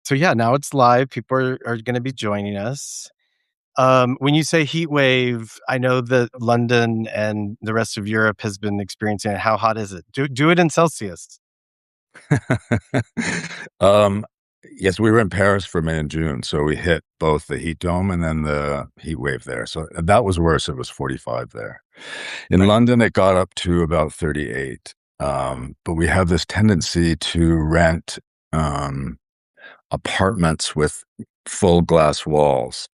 So yeah, now it's live. People are going to be joining us. When you say heat wave, I know that London and the rest of Europe has been experiencing it. How hot is it? Do it in Celsius. um, yes, we were in Paris for May and June, so we hit both the heat dome and then the heat wave there. So that was worse. It was 45 there. In Right. London, it got up to about 38. But we have this tendency to rent um, apartments with full glass walls,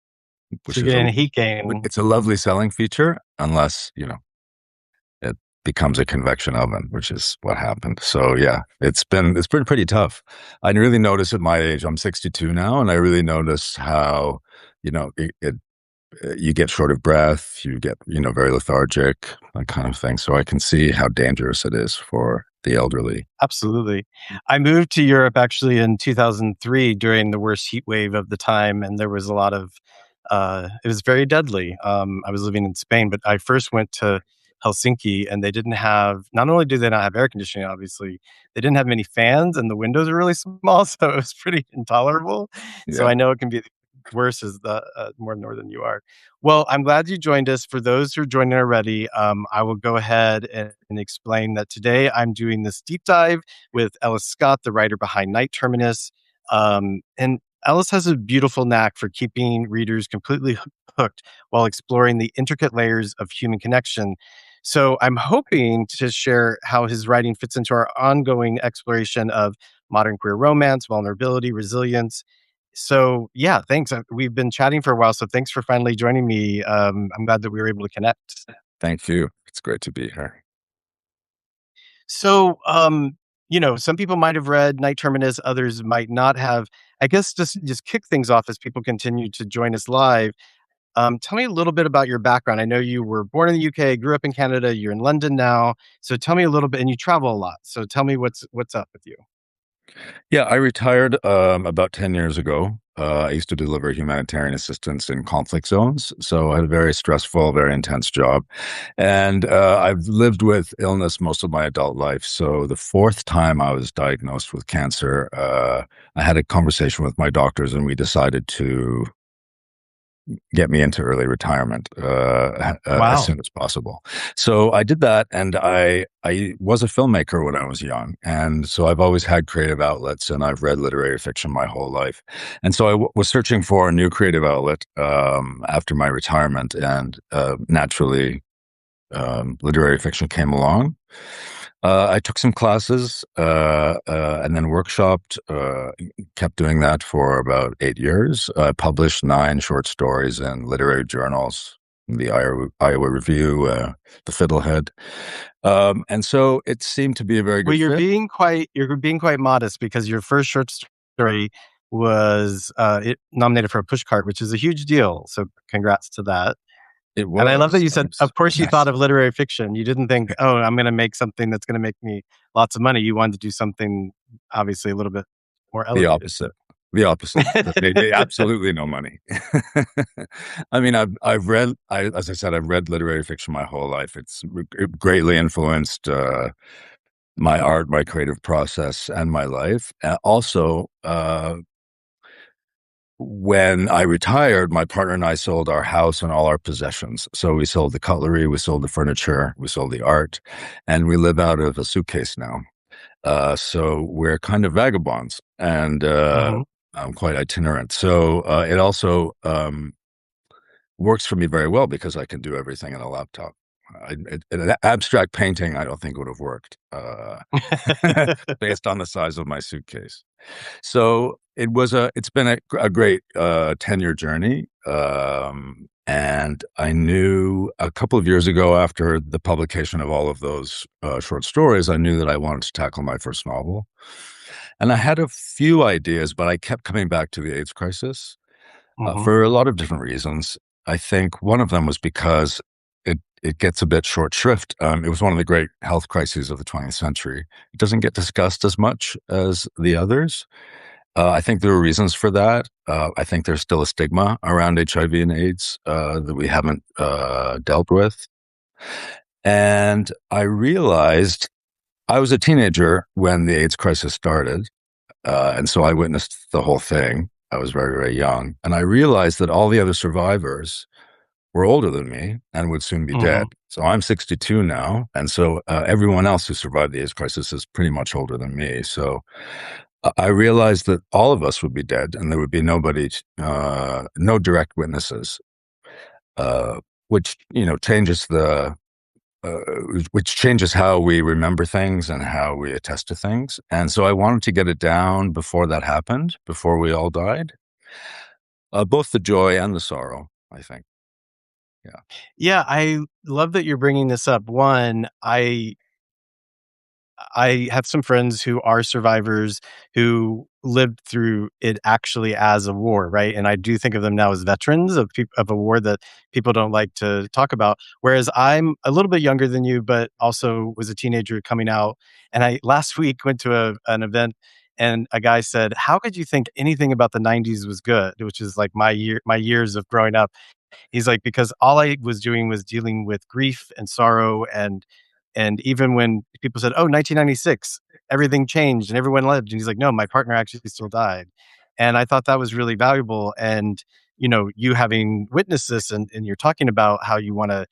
So which you're is getting a heat gain. it's a lovely selling feature, unless it becomes a convection oven, which is what happened. So yeah, it's been pretty tough. I really notice at my age, I'm 62 now, and I really notice how you get short of breath, you get very lethargic, that kind of thing. So I can see how dangerous it is for the elderly. Absolutely. I moved to Europe actually in 2003 during the worst heat wave of the time, and there was a lot of it was very deadly. I was living in Spain, but I first went to Helsinki, and they didn't have. Not only do they not have air conditioning, obviously, they didn't have many fans, and the windows are really small, so it was pretty intolerable. So Yeah, I know it can be worse as the more northern you are. Well, I'm glad you joined us. For those who are joining already, I will go ahead and explain that today I'm doing this deep dive with Ellis Scott, the writer behind Night Terminus. And Ellis has a beautiful knack for keeping readers completely hooked while exploring the intricate layers of human connection. So I'm hoping to share how his writing fits into our ongoing exploration of modern queer romance, vulnerability, resilience. So yeah, thanks. We've been chatting for a while, so thanks for finally joining me. I'm glad that we were able to connect. thank you. It's great to be here. So, some people might have read Night Terminus, others might not have. I guess just kick things off as people continue to join us live. Tell me a little bit about your background. I know you were born in the UK, grew up in Canada, you're in London now. So tell me a little bit, and you travel a lot. So tell me what's up with you. Yeah, I retired about 10 years ago. I used to deliver humanitarian assistance in conflict zones. So I had a very stressful, very intense job. And I've lived with illness most of my adult life. So the fourth time I was diagnosed with cancer, I had a conversation with my doctors and we decided to get me into early retirement as Wow. soon as possible. So I did that, and I was a filmmaker when I was young, and so I've always had creative outlets, and I've read literary fiction my whole life, and so I was searching for a new creative outlet after my retirement, and naturally, literary fiction came along. I took some classes and then workshopped, kept doing that for about 8 years. I published 9 short stories in literary journals, the Iowa Review, the Fiddlehead. And so it seemed to be a very Well, good fit. you're being quite modest because your first short story was nominated for a pushcart, which is a huge deal. So congrats to that. It And I love that was. you said, of course, you thought Yes. of literary fiction. You didn't think, oh, I'm going to make something that's going to make me lots of money. You wanted to do something obviously a little bit more The elevated. opposite. The opposite. That made me absolutely no money. I mean, as I said, I've read literary fiction my whole life. It greatly influenced my art, my creative process, and my life. Also, when I retired, my partner and I sold our house and all our possessions. So we sold the cutlery, we sold the furniture, we sold the art, and we live out of a suitcase now. So we're kind of vagabonds, and Mhm. I'm quite itinerant. So it also works for me very well because I can do everything in a laptop. An abstract painting, I don't think would have worked based on the size of my suitcase. So it's been a great 10-year journey. And I knew a couple of years ago after the publication of all of those short stories, I knew that I wanted to tackle my first novel. And I had a few ideas, but I kept coming back to the AIDS crisis Mhm. for a lot of different reasons. I think one of them was because it gets a bit short shrift. It was one of the great health crises of the 20th century. It doesn't get discussed as much as the others. I think there are reasons for that. I think there's still a stigma around HIV and AIDS that we haven't dealt with. And I realized I was a teenager when the AIDS crisis started. And so I witnessed the whole thing. I was very, very young. And I realized that all the other survivors were older than me and would soon be Hmm. dead. So I'm 62 now. And so everyone else who survived the AIDS crisis is pretty much older than me. So I realized that all of us would be dead and there would be nobody, no direct witnesses, uh, which, changes uh, which changes how we remember things and how we attest to things. And so I wanted to get it down before that happened, before we all died, both the joy and the sorrow, I think. Yeah. Yeah, I love that you're bringing this up. One, I have some friends who are survivors who lived through it actually as a war, right? And I do think of them now as veterans of a war that people don't like to talk about. Whereas I'm a little bit younger than you, but also was a teenager coming out. And I last week went to an event, and a guy said, "How could you think anything about the '90s was good?" Which is like my years of growing up. He's like, "Because all I was doing was dealing with grief and sorrow, and even when people said, 'Oh, 1996, everything changed and everyone lived.' And he's like, 'No, my partner actually still died.'" And I thought that was really valuable. And, you having witnessed this, and you're talking about how you wanna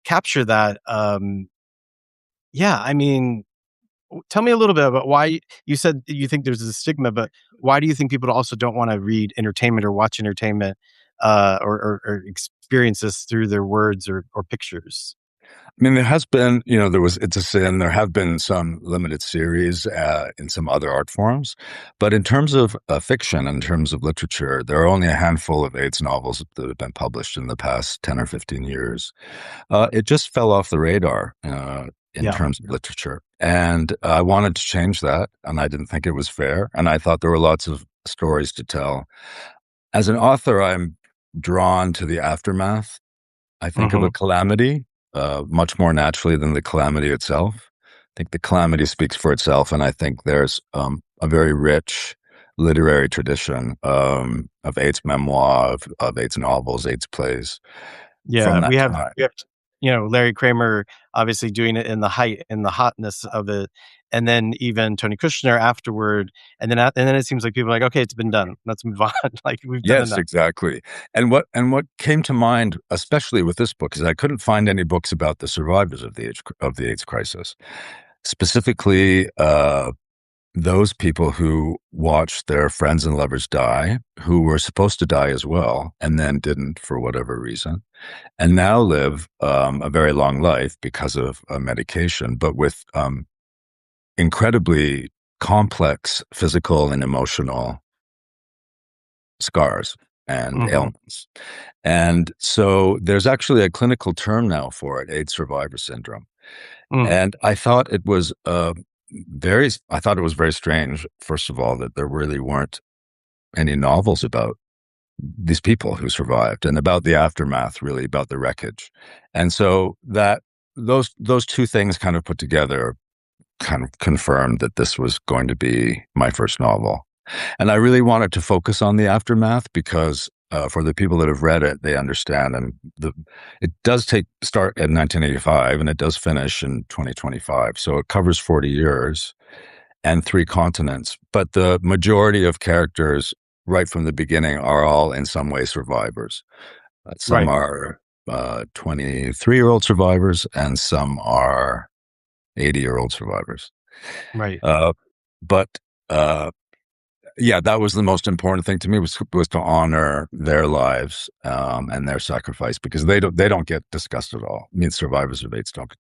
capture that, yeah, I mean, tell me a little bit about why you said you think there's a stigma, but why do you think people also don't wanna read entertainment or watch entertainment, or experience this through their words or pictures? I mean, there has been, It's a Sin. There have been some limited series in some other art forms. But in terms of fiction, in terms of literature, there are only a handful of AIDS novels that have been published in the past 10 or 15 years. It just fell off the radar in Yeah. terms of literature. And I wanted to change that. And I didn't think it was fair. And I thought there were lots of stories to tell. As an author, I'm drawn to the aftermath. I think of a Mhm. calamity much more naturally than the calamity itself. I think the calamity speaks for itself, and I think there's a very rich literary tradition of AIDS memoir, of AIDS novels, AIDS plays from Yeah, that time. we have, Larry Kramer obviously doing it in the height and the hotness of it, and then even Tony Kushner afterward, and then it seems like people are like, "Okay, it's been done. Let's move on. Like, we've done Yes, enough." exactly. And what came to mind, especially with this book, is I couldn't find any books about the survivors of the AIDS crisis, specifically those people who watched their friends and lovers die, who were supposed to die as well, and then didn't for whatever reason, and now live a very long life because of medication, but with incredibly complex physical and emotional scars and Mhm. ailments. And so there's actually a clinical term now for it, AIDS survivor syndrome. Mm. And I thought it was very strange, first of all, that there really weren't any novels about these people who survived and about the aftermath, really about the wreckage. And so those two things kind of put together kind of confirmed that this was going to be my first novel. And I really wanted to focus on the aftermath because for the people that have read it, they understand. And it does start in 1985 and it does finish in 2025. So it covers 40 years and three continents. But the majority of characters right from the beginning are all in some way survivors. Some Right, are 23-year-old survivors and some are 80-year-old survivors. right. Uh, but uh, yeah, that was the most important thing to me was to honor their lives and their sacrifice because they don't get discussed at all. I mean, survivors of AIDS don't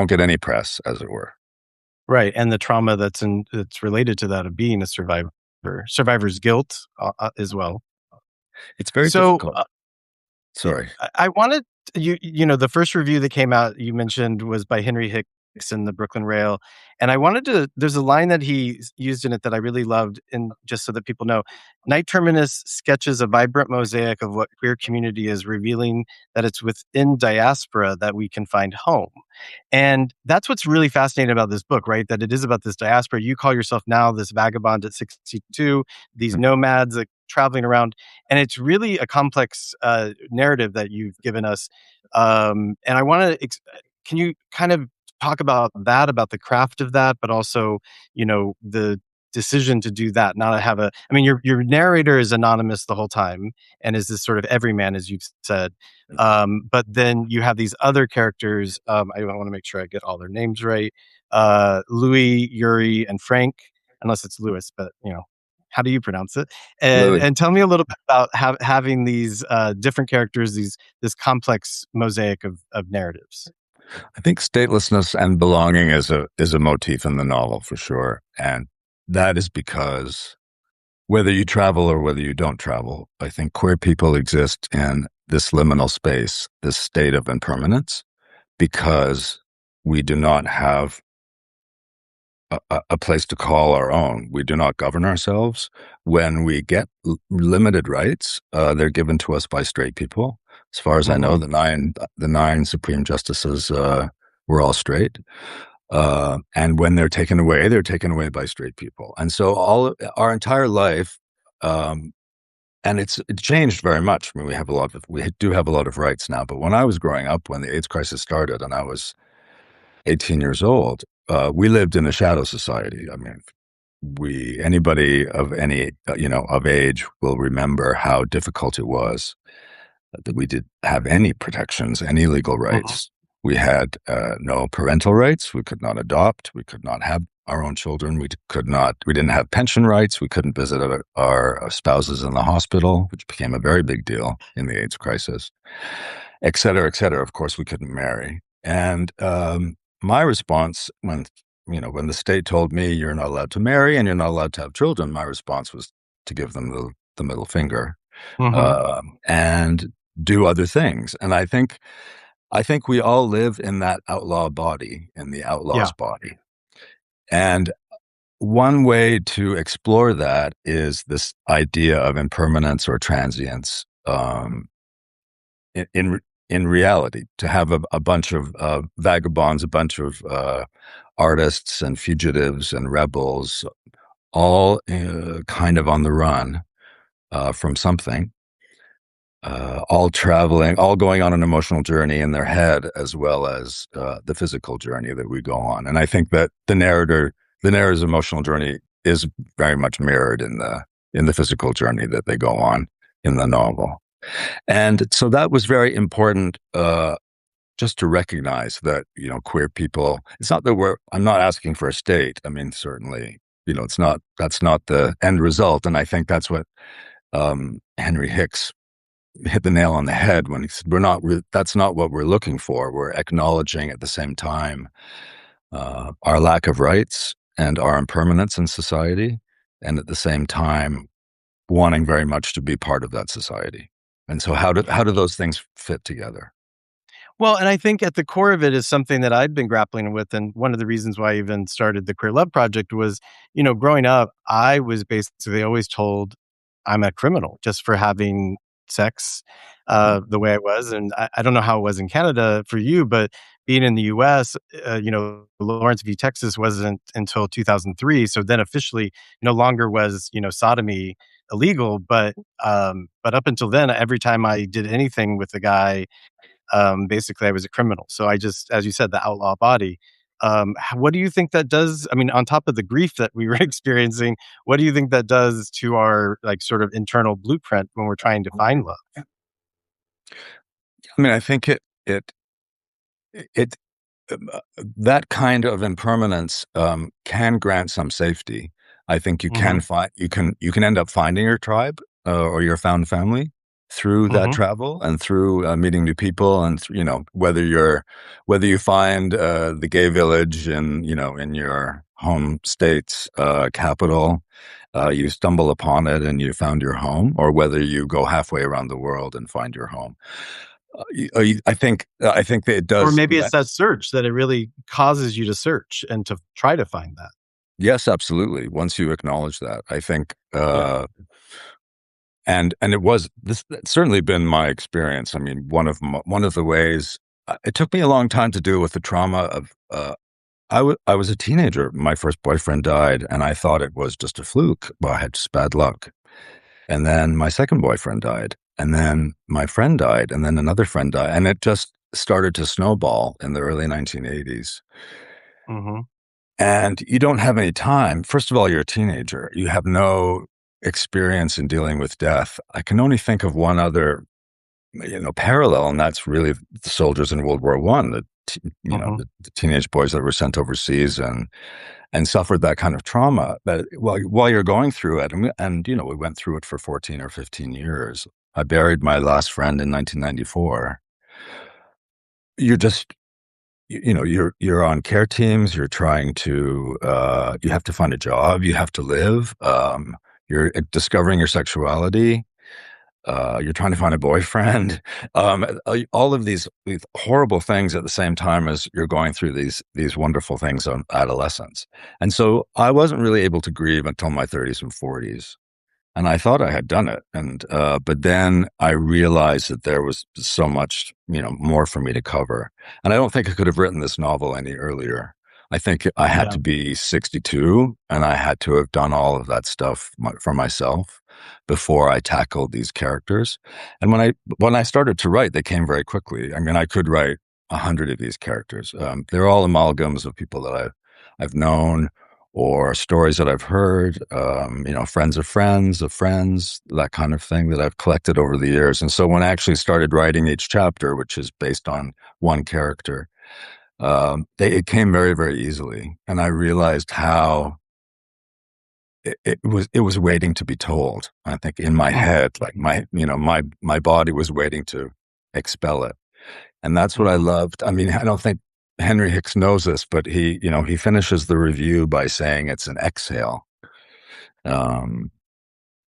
get any press, as it were. Right, and the trauma that's related to that of being a survivor, survivor's guilt, as well. It's very So, difficult. Sorry. I wanted the first review that came out you mentioned was by Henry Hicks in the Brooklyn Rail, and I wanted to there's a line that he used in it that I really loved, and just so that people know, "Night Terminus sketches a vibrant mosaic of what queer community is, revealing that it's within diaspora that we can find home." And that's what's really fascinating about this book, right? That it is about this diaspora. You call yourself now this vagabond at 62, these nomads, like, traveling around, and it's really a complex narrative that you've given us. And I want to, can you kind of talk about that, about the craft of that, but also, the decision to do that, not have a, I mean, your narrator is anonymous the whole time and is this sort of everyman, as you've said. But then you have these other characters. I want to make sure I get all their names right. Louis, Yuri, and Frank, unless it's Lewis, but how do you pronounce it? Louis. And tell me a little bit about having these different characters, this complex mosaic of narratives. I think statelessness and belonging is a motif in the novel for sure, and that is because whether you travel or whether you don't travel, I think queer people exist in this liminal space, this state of impermanence, because we do not have a place to call our own. We do not govern ourselves. When we get limited rights, they're given to us by straight people. As far as I know, Mm-hmm. the nine Supreme Justices were all straight. And when they're taken away by straight people. And so our entire life, and it changed very much. I mean, we do have a lot of rights now. But when I was growing up, when the AIDS crisis started, and I was 18 years old, we lived in a shadow society. I mean, anybody of any, of age will remember how difficult it was that we did have any protections, any legal Mm-hmm. rights. We had no parental rights. We could not adopt. We could not have our own children. We didn't have pension rights. We couldn't visit our spouses in the hospital, which became a very big deal in the AIDS crisis, et cetera, et cetera. Of course, we couldn't marry. And my response when the state told me you're not allowed to marry and you're not allowed to have children, my response was to give them the middle finger Mm-hmm. and do other things. And I think we all live in that outlaw body, in the Yeah. outlaw's body. And one way to explore that is this idea of impermanence or transience in reality. To have a bunch of vagabonds, a bunch of artists and fugitives and rebels, all kind of on the run from something, all traveling, all going on an emotional journey in their head, as well as the physical journey that we go on. And I think that the narrator's emotional journey is very much mirrored in the physical journey that they go on in the novel. And so that was very important, just to recognize that, queer people, it's not that I'm not asking for a state. I mean, certainly, that's not the end result. And I think that's what Henry Hicks hit the nail on the head when he said, that's not what we're looking for. We're acknowledging at the same time our lack of rights and our impermanence in society. And at the same time, wanting very much to be part of that society. And so how do those things fit together? Well, and I think at the core of it is something that I've been grappling with, and one of the reasons why I even started the Queer Love Project was, growing up, I was basically always told I'm a criminal just for having sex the way I was, and I don't know how it was in Canada for you, but being in the U.S., Lawrence v. Texas wasn't until 2003, so then officially no longer was sodomy illegal, but up until then, every time I did anything with a guy, basically I was a criminal. So I just, as you said, the outlaw body. What do you think that does? I mean, on top of the grief that we were experiencing, what do you think that does to our like sort of internal blueprint when we're trying to find love? I mean, I think it that kind of impermanence can grant some safety. I think you Hmm. can find you can end up finding your tribe or your found family through that Hmm. travel and through meeting new people, and whether you find the gay village in your home state's capital, you stumble upon it and you found your home, or whether you go halfway around the world and find your home. I think that it Or does. maybe it's that search that it really causes you to search and to try to find that. Yes, absolutely. Once you acknowledge that, I think, Yeah. and it's certainly been my experience. I mean, one of the ways it took me a long time to deal with the trauma of. I was a teenager. My first boyfriend died, and I thought it was just a fluke. Well, I had just bad luck. And then my second boyfriend died, and then my friend died, and then another friend died, and it just started to snowball in the early 1980s. Hmm. and you don't have any time. First of all, you're a teenager. You have no experience in dealing with death. I can only think of one other, parallel, and that's really the soldiers in World War One. Hmm. The teenage boys that were sent overseas and suffered that kind of trauma. That while you're going through it, and we went through it for 14 or 15 years. I buried my last friend in 1994. You're just you're on care teams. You're trying to you have to find a job. You have to live. You're discovering your sexuality. You're trying to find a boyfriend. All of these horrible things at the same time as you're going through these wonderful things on adolescence. And so I wasn't really able to grieve until my 30s and 40s. And I thought I had done it, and but then I realized that there was so much, more for me to cover. And I don't think I could have written this novel any earlier. I think I had Yeah. to be 62, and I had to have done all of that stuff for myself before I tackled these characters. And when I started to write, they came very quickly. I mean, I could write 100 of these characters. They're all amalgams of people that I've known or stories that I've heard, friends of friends, that kind of thing that I've collected over the years. And so when I actually started writing each chapter, which is based on one character, it came very, very easily. And I realized how it was waiting to be told. I think in my Mm-hmm. head, like my body was waiting to expel it. And that's what I loved. I mean, I don't think Henry Hicks knows this, but he finishes the review by saying it's an exhale. Um,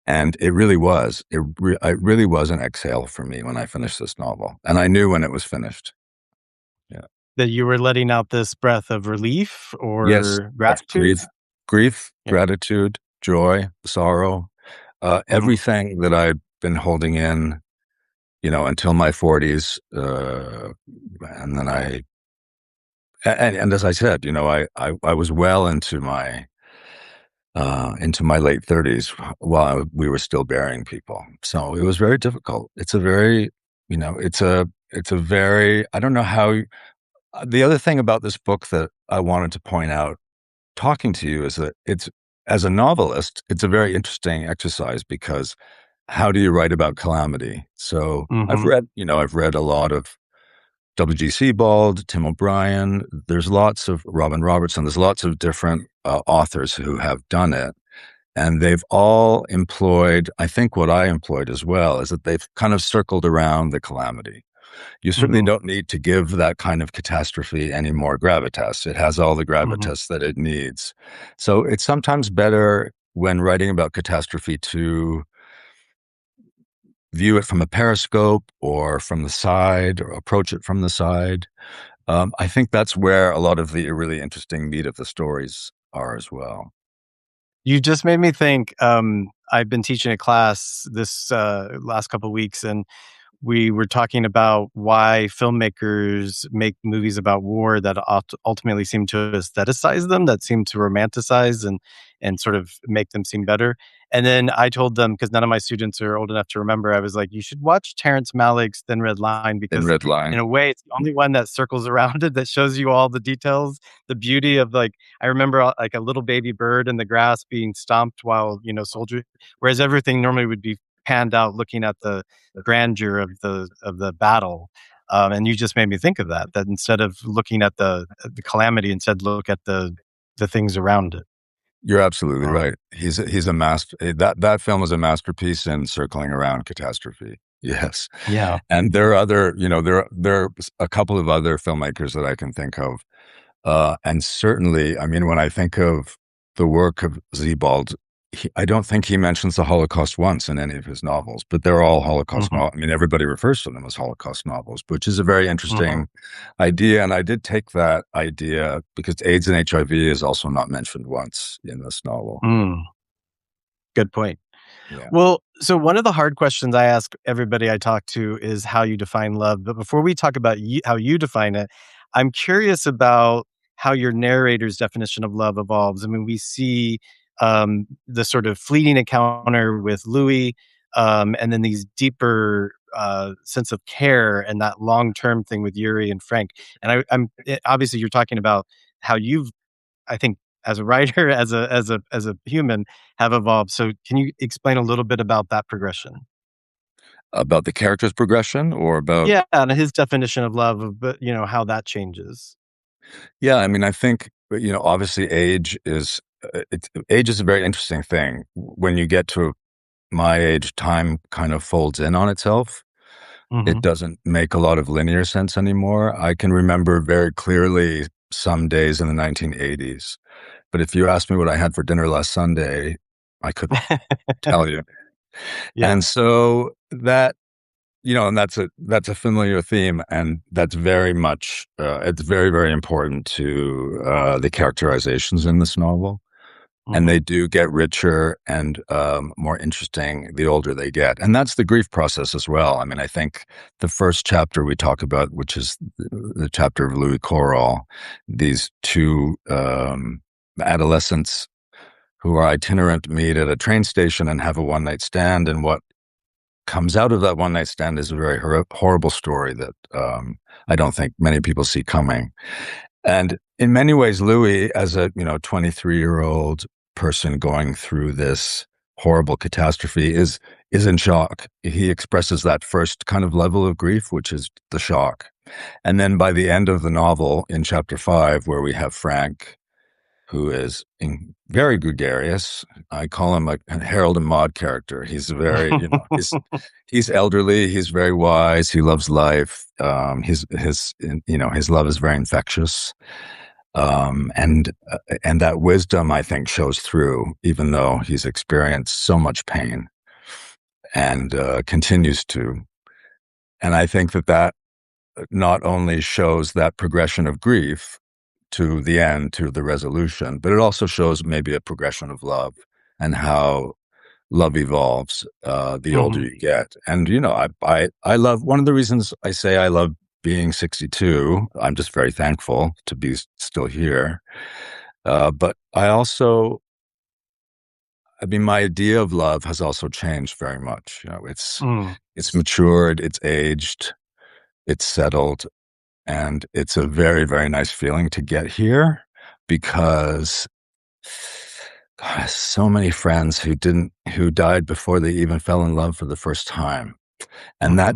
and it really was. It really was an exhale for me when I finished this novel. And I knew when it was finished. Yeah. That you were letting out this breath of relief Yes. or Of gratitude? grief, Yeah. gratitude, joy, sorrow, Mhm. everything that I've been holding in, until my 40s. And then and as I said, I was well into my late 30s while we were still burying people. So it was very difficult. It's a very, it's a very, I don't know how. The other thing about this book that I wanted to point out talking to you is that as a novelist, it's a very interesting exercise because how do you write about calamity? So Mhm. I've read a lot of W.G. Sebald, Tim O'Brien. There's lots of Robin Robertson. There's lots of different authors who have done it. And they've all employed, I think what I employed as well, is that they've kind of circled around the calamity. You certainly Mhm. don't need to give that kind of catastrophe any more gravitas. It has all the Mhm. gravitas that it needs. So it's sometimes better when writing about catastrophe to view it from a periscope or from the side or approach it from the side. I think that's where a lot of the really interesting meat of the stories are as well. You just made me think, I've been teaching a class this, last couple weeks, and we were talking about why filmmakers make movies about war that ultimately seem to aestheticize them, that seem to romanticize and sort of make them seem better. And then I told them, because none of my students are old enough to remember, I was like, you should watch Terrence Malick's Thin Red Line In because Red in Line, a way it's the only one that circles around it, that shows you all the details, the beauty of like I remember like a little baby bird in the grass being stomped while, soldier, whereas everything normally would be panned out looking at the grandeur of the battle. And you just made me think of that. That instead of looking at the calamity, instead look at the things around it. you're absolutely Um, right. He's a master. That film is a masterpiece in circling around catastrophe. Yes, yeah. and there are other, there are a couple of other filmmakers that I can think of. And certainly, I mean, when I think of the work of Sebald, I don't think he mentions the Holocaust once in any of his novels, but they're all Holocaust Hmm. novels. I mean, everybody refers to them as Holocaust novels, which is a very Hmm. interesting idea. And I did take that idea because AIDS and HIV is also not mentioned once in this novel. Mm, good point. Yeah. Well, so one of the hard questions I ask everybody I talk to is how you define love. But before we talk about how you define it, I'm curious about how your narrator's definition of love evolves. I mean, we see the sort of fleeting encounter with Louis, and then these deeper sense of care and that long term thing with Yuri and Frank. And obviously you're talking about how you've, I think, as a writer, as a human, have evolved. So, can you explain a little bit about that progression? About the character's progression or about. Yeah, and his definition of love, but how that changes. Yeah, I mean, I think, obviously age is a very interesting thing. When you get to my age, time kind of folds in on itself. It Hmm. doesn't make a lot of linear sense anymore. I can remember very clearly some days in the 1980s, but if you asked me what I had for dinner last Sunday, I couldn't tell you. Yeah. And so that, and that's a familiar theme, and that's very much it's very, very important to the characterizations in this novel. And Hmm. they do get richer and more interesting the older they get. And that's the grief process as well. I mean, I think the first chapter we talk about, which is the chapter of Louis Corral, these two adolescents who are itinerant meet at a train station and have a one night stand. And what comes out of that one night stand is a very horrible story that I don't think many people see coming. And in many ways, Louis, as a 23-year-old person going through this horrible catastrophe, is in shock. He expresses that first kind of level of grief, which is the shock. And then by the end of the novel, in chapter 5, where we have Frank, who is very gregarious. I call him a Harold and Maude character. He's very, he's elderly. He's very wise. He loves life. His love is very infectious. And that wisdom, I think, shows through, even though he's experienced so much pain and continues to. And I think that not only shows that progression of grief to the end, to the resolution, but it also shows maybe a progression of love and how love evolves the older Hmm. you get. And I love, one of the reasons I say I love being 62. I'm just very thankful to be still here. But I mean, my idea of love has also changed very much. Mm. It's matured, it's aged, it's settled, and it's a very, very nice feeling to get here because God, so many friends who died before they even fell in love for the first time. And Hmm.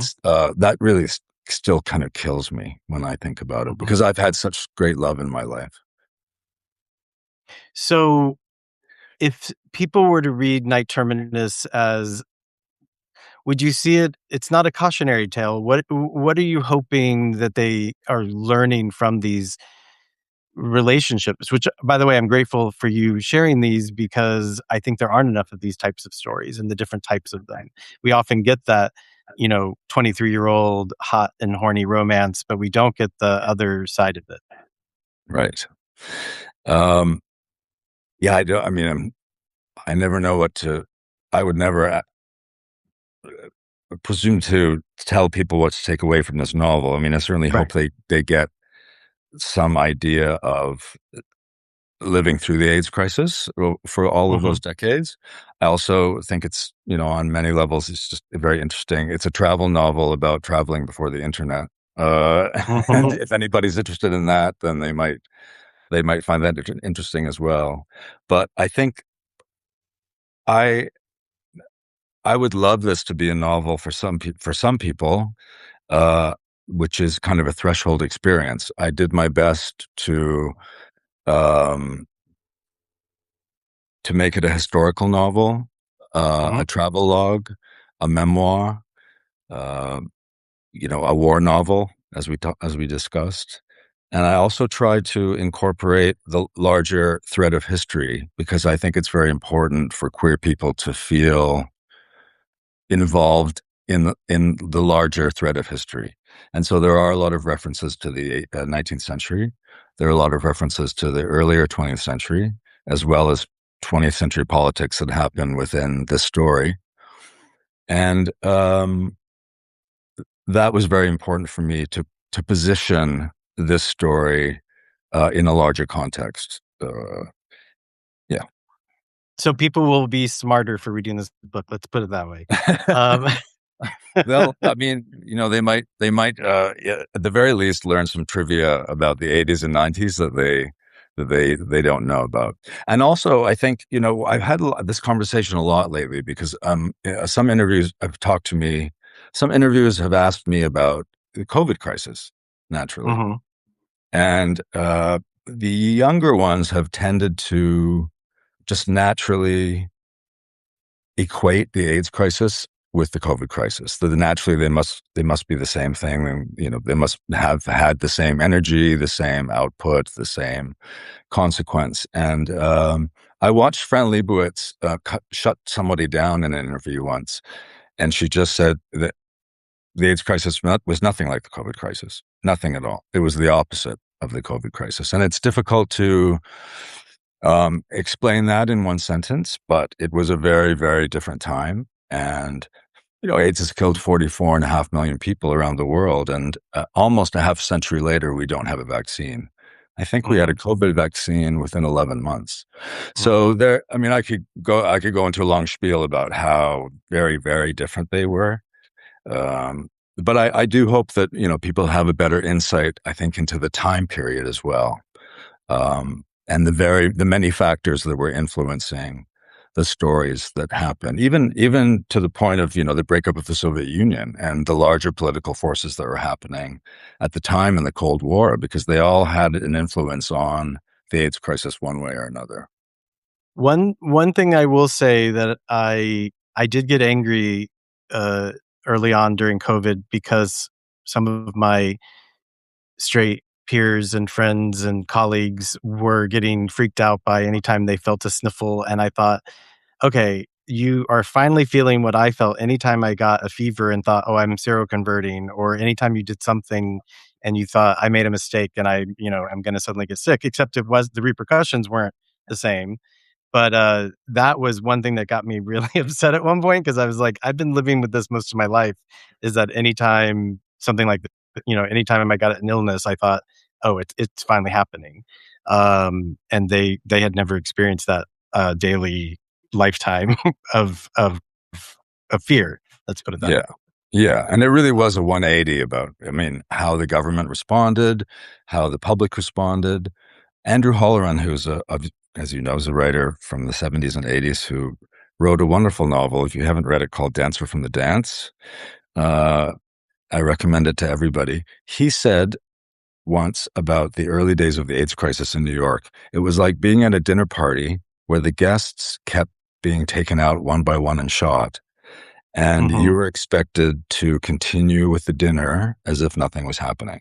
that really still kind of kills me when I think about it Hmm. because I've had such great love in my life. So, if people were to read Night Terminus as, would you see it? It's not a cautionary tale. What are you hoping that they are learning from these relationships? Which, by the way, I'm grateful for you sharing these because I think there aren't enough of these types of stories and the different types of them. We often get that, 23-year-old hot and horny romance, but we don't get the other side of it. Right. Um, yeah, I do. I mean, I never know I would never presume to tell people what to take away from this novel. I mean, I certainly Right. hope they get some idea of living through the AIDS crisis for all of Hmm. those decades. I also think it's, on many levels, it's just very interesting. It's a travel novel about traveling before the internet. Uh, and Hmm. if anybody's interested in that, then they might find that interesting as well. But I think I I would love this to be a novel for some people, uh, which is kind of a threshold experience. I did my best um, to make it a historical novel, Hmm. a travel log, a memoir, uh, a war novel, as we discussed. And I also tried to incorporate the larger thread of history because I think it's very important for queer people to feel involved in the larger thread of history. And so there are a lot of references to the 19th century. There are a lot of references to the earlier 20th century, as well as 20th century politics that happen within this story. And that was very important for me to position this story in a larger context. Yeah. So people will be smarter for reading this book. Let's put it that way. Um, Well, I mean, they might, yeah, at the very least, learn some trivia about the '80s and '90s that that they don't know about. And also, I think, I've had this conversation a lot lately because some interviews have talked to me, some interviewers have asked me about the COVID crisis, naturally. Mhm. And the younger ones have tended to just naturally equate the AIDS crisis with the COVID crisis. That naturally they must be the same thing. And, they must have had the same energy, the same output, the same consequence. And I watched Fran Lebowitz shut somebody down in an interview once, and she just said that the AIDS crisis was nothing like the COVID crisis, nothing at all. It was the opposite of the COVID crisis, and it's difficult to explain that in one sentence, but it was a very, very different time. And, AIDS has killed 44.5 million people around the world. And almost a half century later, we don't have a vaccine. I think we had a Mhm. COVID vaccine within 11 months. Mhm. So I could go into a long spiel about how very, very different they were. But I do hope that, people have a better insight, I think, into the time period as well, and the many factors that were influencing the stories that happened, even to the point of the breakup of the Soviet Union and the larger political forces that were happening at the time in the Cold War, because they all had an influence on the AIDS crisis one way or another. One thing I will say that I did get angry, uh, early on during COVID because some of my straight peers and friends and colleagues were getting freaked out by any time they felt a sniffle, and I thought, "Okay, you are finally feeling what I felt anytime I got a fever and thought, 'Oh, I'm seroconverting,' or anytime you did something and you thought, 'I made a mistake and I'm gonna suddenly get sick,' except it was the repercussions weren't the same." But, that was one thing that got me really upset at one point because I was like, "I've been living with this most of my life," is that anytime something like anytime I got an illness, I thought, "Oh, it's finally happening." And they had never experienced that, daily lifetime of fear. Let's put it that Yeah. way. Yeah. And it really was a 180 about, I mean, how the government responded, how the public responded. Andrew Holleran, as you know, is a writer from the 70s and 80s who wrote a wonderful novel. If you haven't read it, called Dancer from the Dance, uh, I recommend it to everybody. He said once about the early days of the AIDS crisis in New York, it was like being at a dinner party where the guests kept being taken out one by one and shot. And you Mhm, were expected to continue with the dinner as if nothing was happening.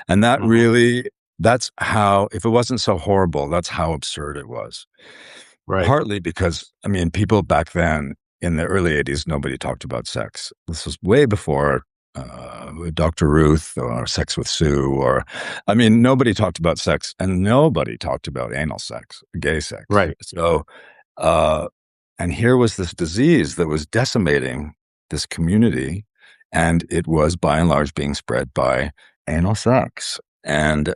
And mhm, that's how, if it wasn't so horrible, that's how absurd it was. right. Partly because, I mean, people back then in the early 80s, nobody talked about sex. This was way before Dr. Ruth or Sex with Sue, I mean, nobody talked about sex and nobody talked about anal sex, gay sex. Right. So, uh, and here was this disease that was decimating this community, and it was by and large being spread by anal sex. And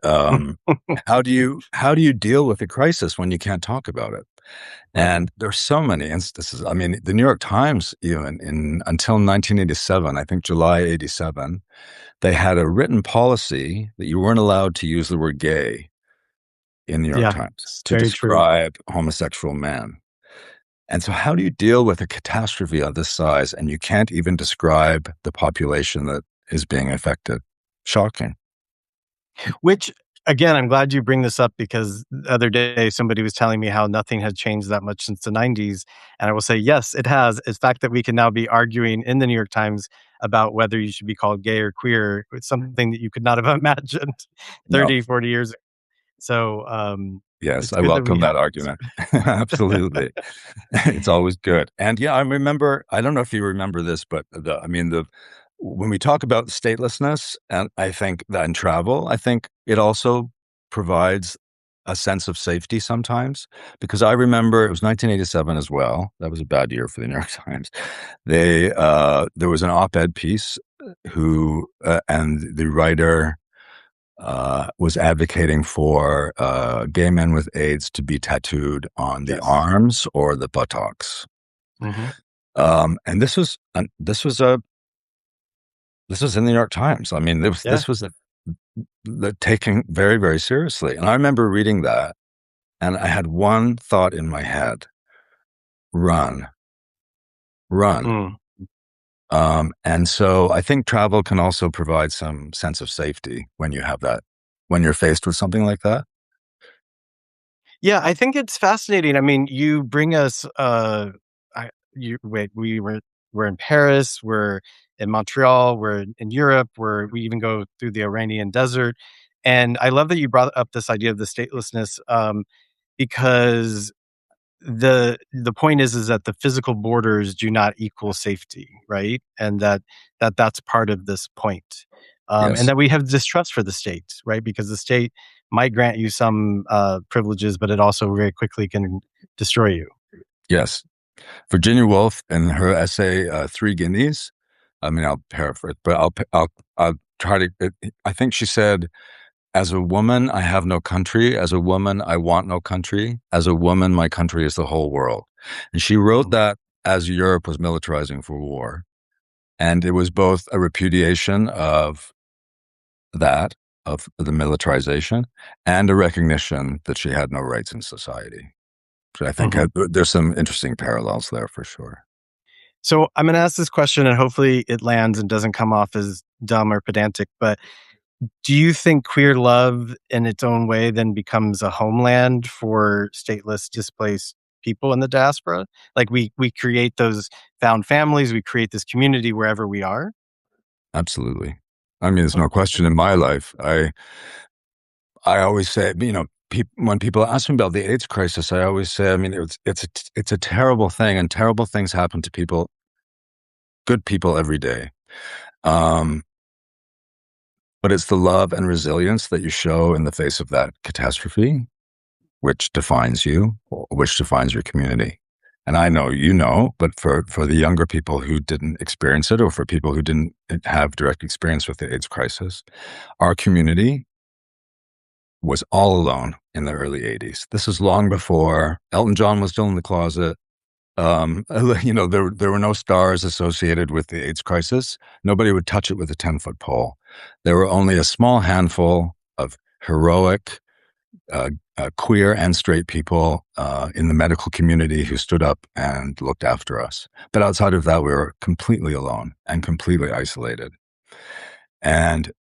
how do you deal with a crisis when you can't talk about it? Right. And there's so many instances. I mean, the New York Times, even until 1987, I think July 87, they had a written policy that you weren't allowed to use the word gay in the New York Yeah, Times it's to very true. describe homosexual men. And so, how do you deal with a catastrophe of this size and you can't even describe the population that is being affected? Shocking. Which, again, I'm glad you bring this up because the other day somebody was telling me how nothing had changed that much since the '90s, and I will say, yes, it has. It's fact that we can now be arguing in the New York Times about whether you should be called gay or queer. It's something that you could not have imagined No. 30, 40 years ago. So, Yes, it's I good that we welcome have that argument. Absolutely. It's always good. And yeah, I remember, I don't know if you remember this, but when we talk about statelessness, and I think that in travel, I think it also provides a sense of safety sometimes, because I remember it was 1987 as well. That was a bad year for the New York Times. There was an op-ed piece and the writer was advocating for gay men with AIDS to be tattooed on the Yes. arms or the buttocks. Mhm. And this was in the New York Times. I mean, Yeah. this was taken very, very seriously. And I remember reading that. And I had one thought in my head: run, run. Mm. And so I think travel can also provide some sense of safety when you have that, when you're faced with something like that. Yeah, I think it's fascinating. I mean, you bring us, I you wait, we're in Paris, we're in Montreal, we're in Europe, we even go through the Iranian desert, and I love that you brought up this idea of the statelessness, because the point is that the physical borders do not equal safety, right? And that's part of this point. And Yes, that we have distrust for the state, right? Because the state might grant you some privileges, but it also very quickly can destroy you. yes. Virginia Woolf, in her essay Three Guineas, I mean, I'll paraphrase, but I'll try to. I think she said, "As a woman, I have no country. As a woman, I want no country. As a woman, my country is the whole world." And she wrote Mhm, that as Europe was militarizing for war, and it was both a repudiation of that, of the militarization, and a recognition that she had no rights in society. So I think mhm. there's some interesting parallels there for sure. So I'm going to ask this question, and hopefully it lands and doesn't come off as dumb or pedantic. But do you think queer love in its own way then becomes a homeland for stateless, displaced people in the diaspora? Like we create those found families, we create this community wherever we are? Absolutely. I mean, there's Oh, no question in my life. I always say, when people ask me about the AIDS crisis, I always say, I mean, it's a terrible thing, and terrible things happen to people, good people, every day. Um, but it's the love and resilience that you show in the face of that catastrophe, which defines you, or which defines your community. And I know you know, but for the younger people who didn't experience it, or for people who didn't have direct experience with the AIDS crisis, our community was all alone in the early 80s. This is long before Elton John was still in the closet. There were no stars associated with the AIDS crisis. Nobody would touch it with a 10-foot pole. There were only a small handful of heroic, queer and straight people in the medical community who stood up and looked after us. But outside of that, we were completely alone and completely isolated. And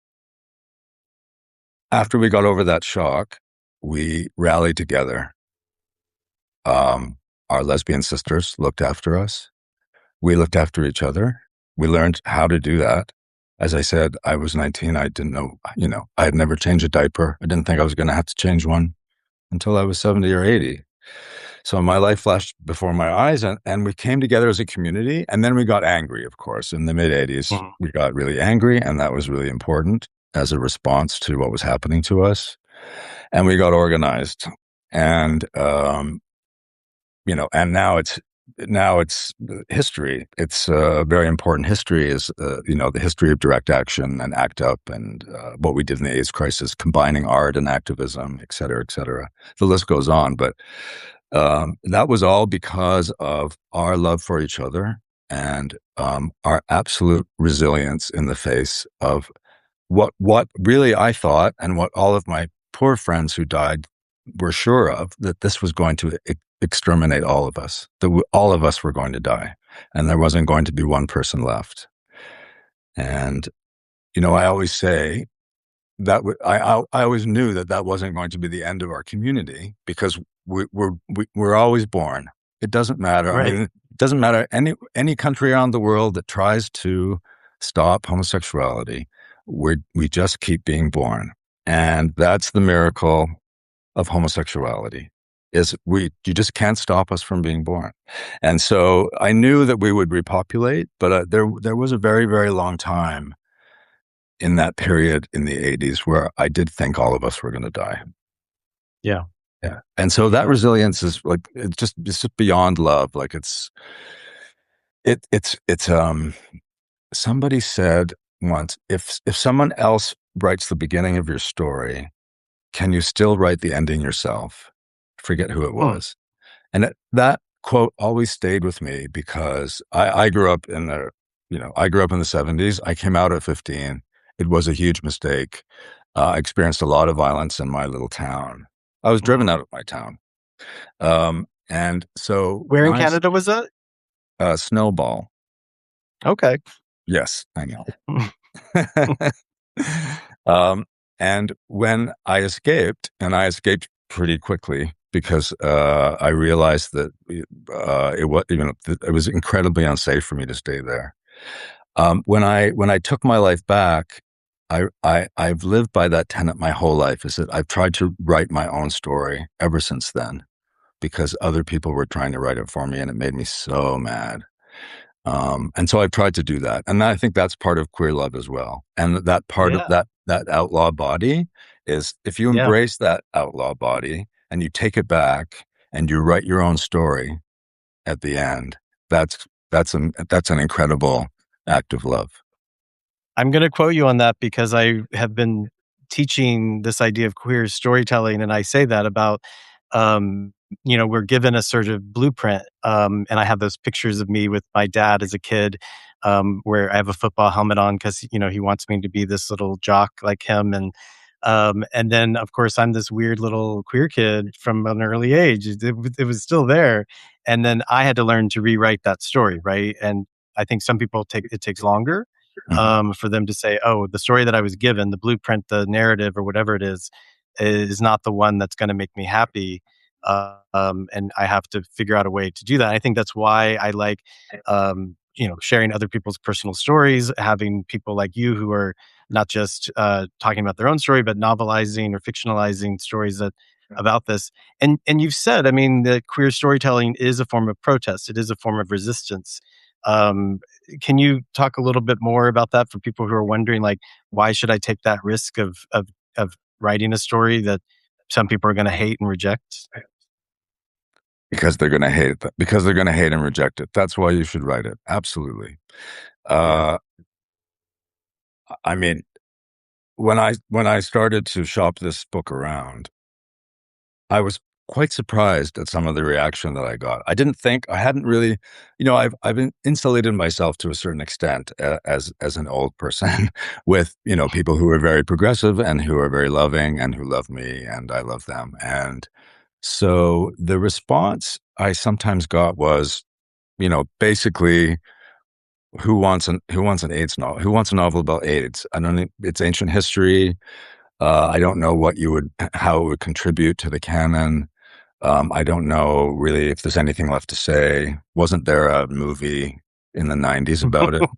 after we got over that shock, we rallied together. Um, our lesbian sisters looked after us. We looked after each other. We learned how to do that. As I said, I was 19. I didn't know, I had never changed a diaper. I didn't think I was going to have to change one until I was 70 or 80. So my life flashed before my eyes, and we came together as a community. And then we got angry, of course. In the mid 80s, mhm. we got really angry, and that was really important as a response to what was happening to us. And we got organized. And and now it's history. It's very important history is the history of direct action and ACT UP, and what we did in the AIDS crisis, combining art and activism, et cetera, et cetera. The list goes on, but that was all because of our love for each other, and our absolute resilience in the face of what really I thought, and what all of my poor friends who died were sure of, that this was going to exterminate all of us, that all of us were going to die, and there wasn't going to be one person left. And I always say that I always knew that that wasn't going to be the end of our community, because we're always born. It doesn't matter. I Right. mean, it doesn't matter any country around the world that tries to stop homosexuality. We just keep being born, and that's the miracle of homosexuality. Is you just can't stop us from being born. And so I knew that we would repopulate, but there was a very, very long time in that period in the 80s where I did think all of us were going to die. Yeah. Yeah. And so that resilience is like, it's just beyond love. Like it's somebody said once, if someone else writes the beginning of your story, can you still write the ending yourself? I forget who it Hmm. was. And that quote always stayed with me, because I grew up I grew up in the 70s. I came out at 15. It was a huge mistake. I experienced a lot of violence in my little town. I was driven Mhm. out of my town. And so Where in Canada was that? Snowball. Okay. Yes, I know. um, and when I escaped, and I escaped pretty quickly because I realized that it was incredibly unsafe for me to stay there. When I took my life back, I've lived by that tenet my whole life. Is that I've tried to write my own story ever since then because other people were trying to write it for me, and it made me so mad. And so I've tried to do that. And I think that's part of queer love as well. And that part of Yeah. that outlaw body is if you Yeah. embrace that outlaw body and you take it back and you write your own story at the end, that's an incredible act of love. I'm going to quote you on that because I have been teaching this idea of queer storytelling, and I say that about, um, we're given a sort of blueprint, and I have those pictures of me with my dad as a kid, where I have a football helmet on because he wants me to be this little jock like him, and then of course I'm this weird little queer kid from an early age. It was still there, and then I had to learn to rewrite that story, right? And I think some people takes longer Mhm. for them to say, "Oh, the story that I was given, the blueprint, the narrative, or whatever it is not the one that's going to make me happy." And I have to figure out a way to do that. I think that's why I like, sharing other people's personal stories, having people like you who are not just talking about their own story, but novelizing or fictionalizing stories that about this. And you've said, I mean, that queer storytelling is a form of protest. It is a form of resistance. Um, can you talk a little bit more about that for people who are wondering, like, why should I take that risk of writing a story that some people are going to hate and reject? Because they're going to hate it. Because they're going to hate and reject it. That's why you should write it. Absolutely. Yeah. Uh, I mean, when I started to shop this book around, I was quite surprised at some of the reaction that I got. I hadn't really, I've been insulated myself to a certain extent as an old person with, people who are very progressive and who are very loving and who love me and I love them. And so the response I sometimes got was, basically, who wants an AIDS novel? Who wants a novel about AIDS? I don't. It's ancient history. I don't know how it would contribute to the canon. I don't know really if there's anything left to say. Wasn't there a movie in the 90s about it,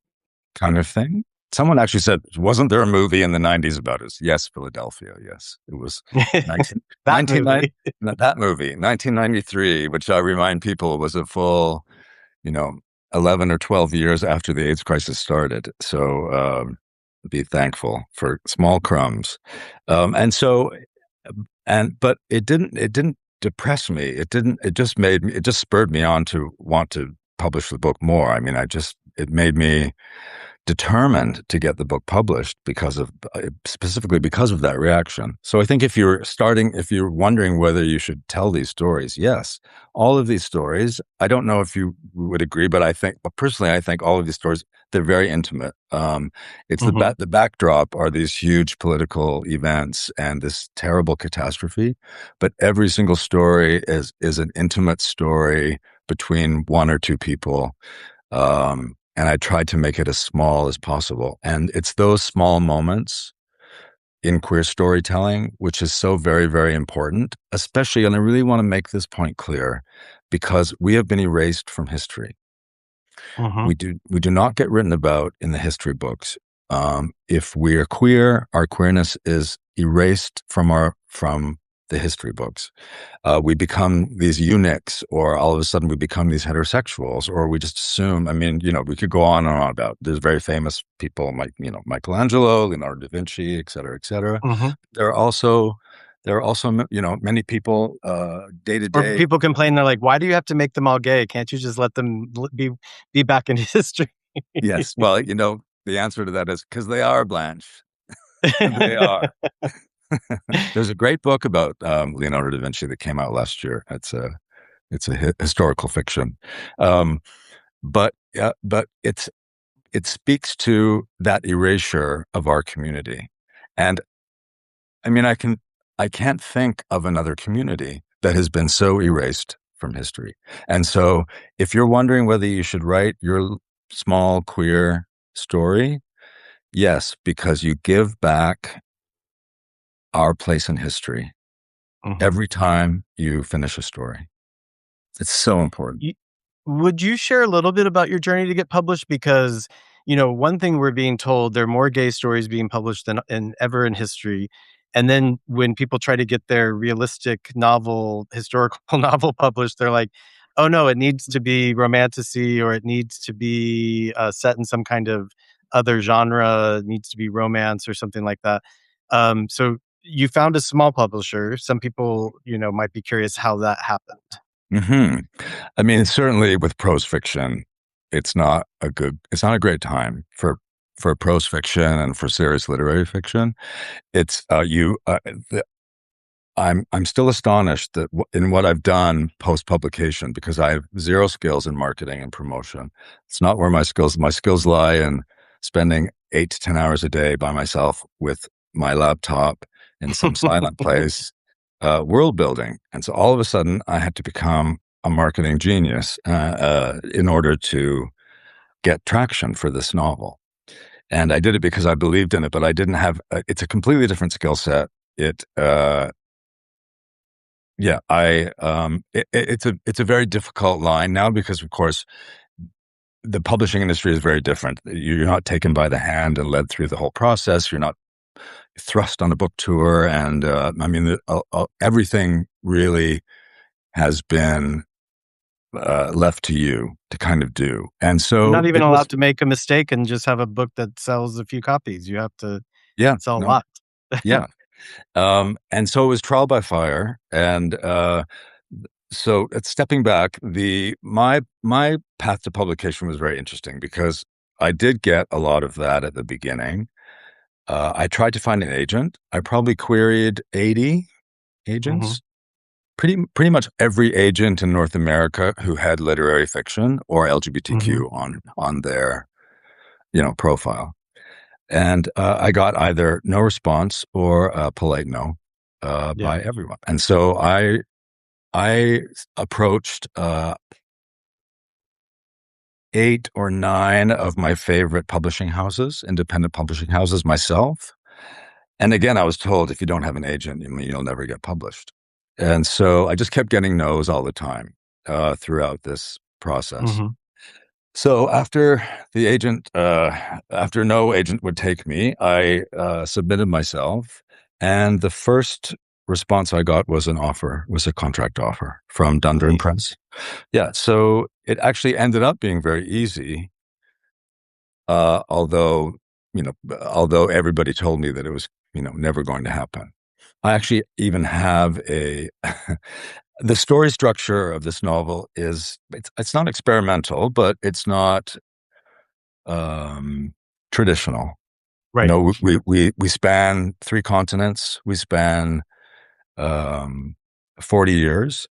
kind of thing? Someone actually said, wasn't there a movie in the 90s about it? Yes, Philadelphia. Yes, it was 19, That movie. that movie, 1993, which I remind people was a full, you know, 11 or 12 years after the AIDS crisis started. So be thankful for small crumbs. And so, but it didn't depress me. It just it just spurred me on to want to publish the book more. I mean, it made me determined to get the book published specifically because of that reaction. So I think if you're wondering whether you should tell these stories, yes, all of these stories, I don't know if you would agree, but personally, I think all of these stories, they're very intimate. It's Hmm. the backdrop are these huge political events and this terrible catastrophe, but every single story is an intimate story between one or two people. And I tried to make it as small as possible. And it's those small moments in queer storytelling, which is so very, very important, especially, and I really want to make this point clear, because we have been erased from history. Hmm. We do not get written about in the history books. If we are queer, our queerness is erased from the history books. We become these eunuchs, or all of a sudden we become these heterosexuals, or we just assume. I mean, we could go on and on about. There's very famous people like Michelangelo, Leonardo da Vinci, et cetera, et cetera. Hmm. There are also many people day to Or day. people complain, they're like, "Why do you have to make them all gay? Can't you just let them be back in history?" Yes, well, the answer to that is because they are, Blanche. They are. There's a great book about Leonardo da Vinci that came out last year. It's a historical fiction, um, but it speaks to that erasure of our community. And I mean, I can't think of another community that has been so erased from history. And so if you're wondering whether you should write your small queer story, yes, because you give back our place in history Mhm. every time you finish a story. It's so important. You Would you share a little bit about your journey to get published? Because, one thing we're being told, there are more gay stories being published than ever in history. And then when people try to get their realistic novel, historical novel published, they're like, oh no, it needs to be romantasy, or it needs to be set in some kind of other genre, it needs to be romance or something like that. So you found a small publisher. Some people, might be curious how that happened. Hmm. I mean, certainly with prose fiction, it's not a great time for prose fiction and for serious literary fiction. It's you. I'm still astonished that in what I've done post publication, because I have zero skills in marketing and promotion. It's not where my skills lie in spending 8 to 10 hours a day by myself with my laptop in some silent place, world building. And so all of a sudden, I had to become a marketing genius in order to get traction for this novel. And I did it because I believed in it, but I didn't have. It's a completely different skill set. It Yeah, it's a very difficult line now because, of course, the publishing industry is very different. You're not taken by the hand and led through the whole process. You're not thrust on a book tour, and I mean, everything really has been left to you to kind of do. And You're so not even it was, allowed to make a mistake and just have a book that sells a few copies. You have to yeah, sell a no, lot. yeah. And so it was trial by fire, and so stepping back, the my path to publication was very interesting because I did get a lot of that at the beginning. I tried to find an agent. I probably queried 80 Mhm. agents. Pretty much every agent in North America who had literary fiction or Mhm. LGBTQ on their profile, and I got either no response or a polite no Yeah. by everyone. And so I approached 8 or 9 of my favorite publishing houses, independent publishing houses myself. And again, I was told if you don't have an agent, you'll never get published. And so I just kept getting no's all the time throughout this process. Mhm. So after no agent would take me, I submitted myself, and the first response I got was a contract offer from Dunder and Nice. Prince. Yeah, so it actually ended up being very easy, although although everybody told me that it was never going to happen. I actually even have a the story structure of this novel is it's not experimental, but it's not um, traditional. Right. We span 3 continents. We span um, 40 years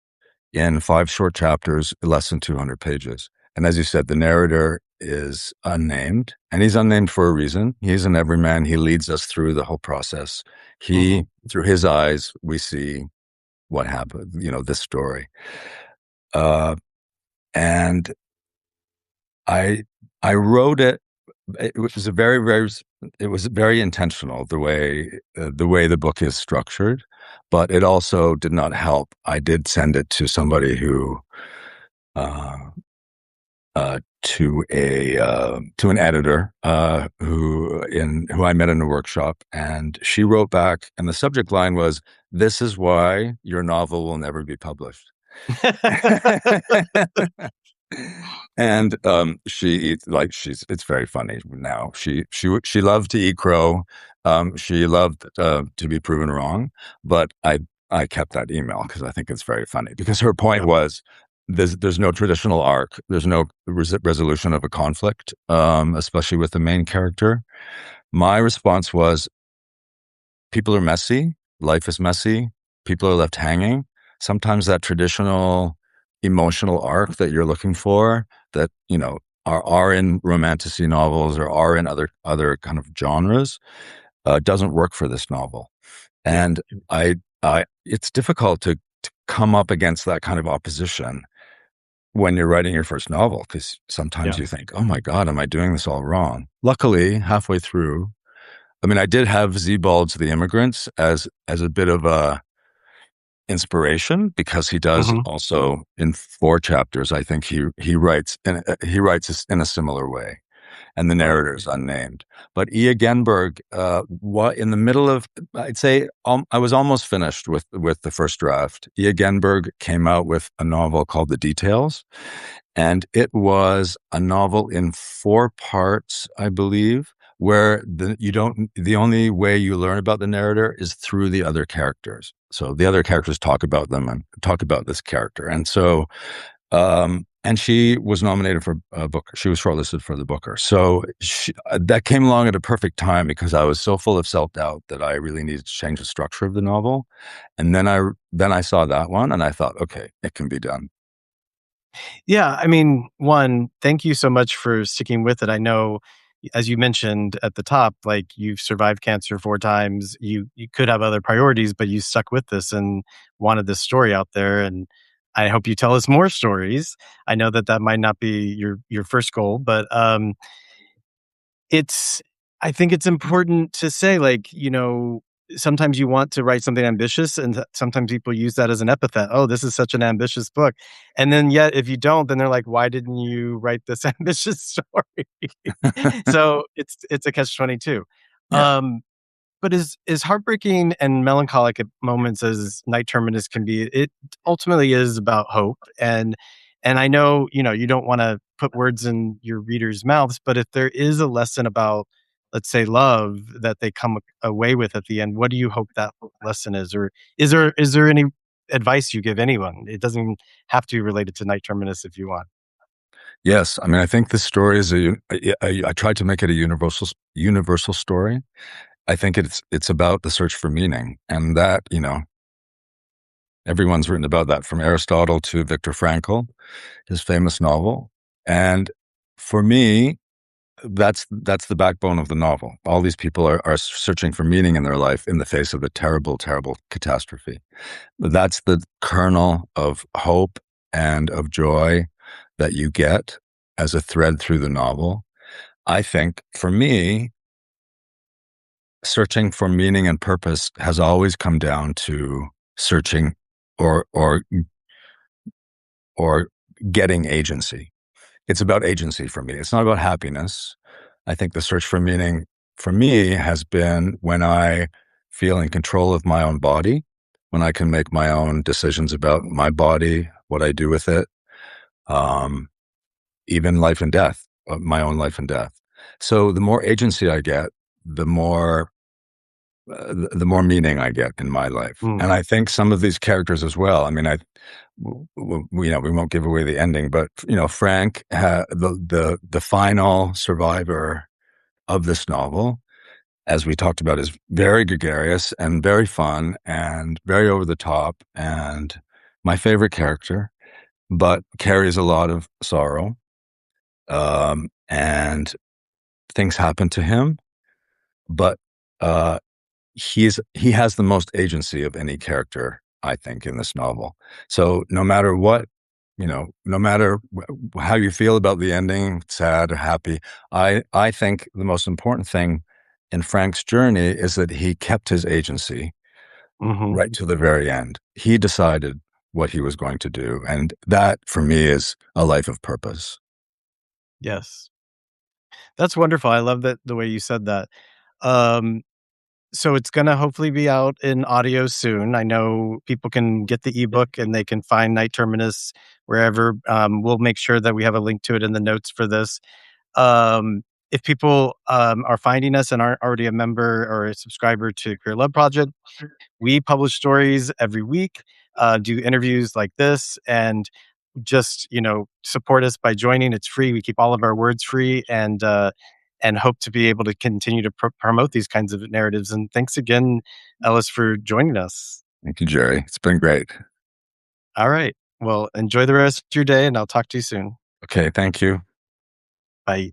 in 5 short chapters, less than 200 pages. And as you said, the narrator is unnamed, and he's unnamed for a reason. He's an everyman. He leads us through the whole process. Mhm. Through his eyes, we see what happened, this story. Uh, and I, I wrote it. It was it was very intentional the way the book is structured, but it also did not help. I did send it to somebody who, uh, to an editor who I met in a workshop, and she wrote back, and the subject line was, "This is why your novel will never be published." And she's it's very funny now. She loved to eat crow. She loved to be proven wrong, but I kept that email because I think it's very funny, because her point Yep. was there's no traditional arc. There's no resolution of a conflict, especially with the main character. My response was, people are messy. Life is messy. People are left hanging. Sometimes that traditional emotional arc that you're looking for, that are in romantasy novels or are in other kind of genres, doesn't work for this novel. Yeah. And I it's difficult to come up against that kind of opposition when you're writing your first novel, because sometimes Yeah. you think, oh my God, am I doing this all wrong? Luckily, halfway through, I mean, I did have Sebald's The Immigrants as a bit of a inspiration because he does Mhm. also in 4 chapters. I think he writes in a similar way, and the Wow. narrator is unnamed. But E. Genberg, what in the middle of, I'd say, I was almost finished with the first draft. E. Genberg came out with a novel called The Details, and it was a novel in 4 parts, I believe, where the only way you learn about the narrator is through the other characters. So the other characters talk about them and talk about this character. And so, and she was nominated for a Booker. She was shortlisted for the Booker. So that came along at a perfect time because I was so full of self-doubt that I really needed to change the structure of the novel. And then I saw that one and I thought, okay, it can be done. Yeah, I mean, one, thank you so much for sticking with it. I know, as you mentioned at the top, like you've survived cancer 4 times. You could have other priorities, but you stuck with this and wanted this story out there. And I hope you tell us more stories. I know that that might not be your first goal, but it's I think it's important to say, like, sometimes you want to write something ambitious, and sometimes people use that as an epithet. "Oh, this is such an ambitious book." And then yet, if you don't, then they're like, "Why didn't you write this ambitious story?" So, it's a catch-22. Yeah. Um but as heartbreaking and melancholic at moments as Night Terminus can be, it ultimately is about hope. And I know, you don't wanna put words in your readers' mouths, but if there is a lesson about, let's say, love that they come away with at the end, what do you hope that lesson is? Or is there any advice you give anyone? It doesn't have to be related to Night Terminus if you want. Yes, I mean, I think this story is I tried to make it a universal story. I think it's about the search for meaning, and that everyone's written about that from Aristotle to Viktor Frankl, his famous novel. And for me, that's the backbone of the novel. All these people are searching for meaning in their life in the face of a terrible, terrible catastrophe. That's the kernel of hope and of joy that you get as a thread through the novel. I think for me, searching for meaning and purpose has always come down to searching or or or getting agency. It's about agency for me. It's not about happiness. I think the search for meaning for me has been when I feel in control of my own body, when I can make my own decisions about my body, what I do with it, um, even life and death, my own life and death. So the more agency I get, the more the more meaning I get in my life. Mm, And I think some of these characters as well. I mean, we won't give away the ending, but Frank, the final survivor of this novel, as we talked about, is very gregarious and very fun and very over the top and my favorite character, but carries a lot of sorrow. And things happen to him, but uh, he has the most agency of any character, I think, in this novel. So no matter what, no matter how you feel about the ending, sad or happy, I think the most important thing in Frank's journey is that he kept his agency mhm, right to the very end. He decided what he was going to do, and that for me is a life of purpose. yes. That's wonderful. I love that the way you said that. Um So it's gonna hopefully be out in audio soon. I know people can get the ebook and they can find Night Terminus wherever. We'll make sure that we have a link to it in the notes for this. If people are finding us and aren't already a member or a subscriber to Queer Love Project, we publish stories every week, do interviews like this, and just support us by joining. It's free. We keep all of our words free, and hope to be able to continue to promote these kinds of narratives. And thanks again, Ellis, for joining us. Thank you, Jerry. It's been great. All right. Well, enjoy the rest of your day, and I'll talk to you soon. Okay, thank you. Bye.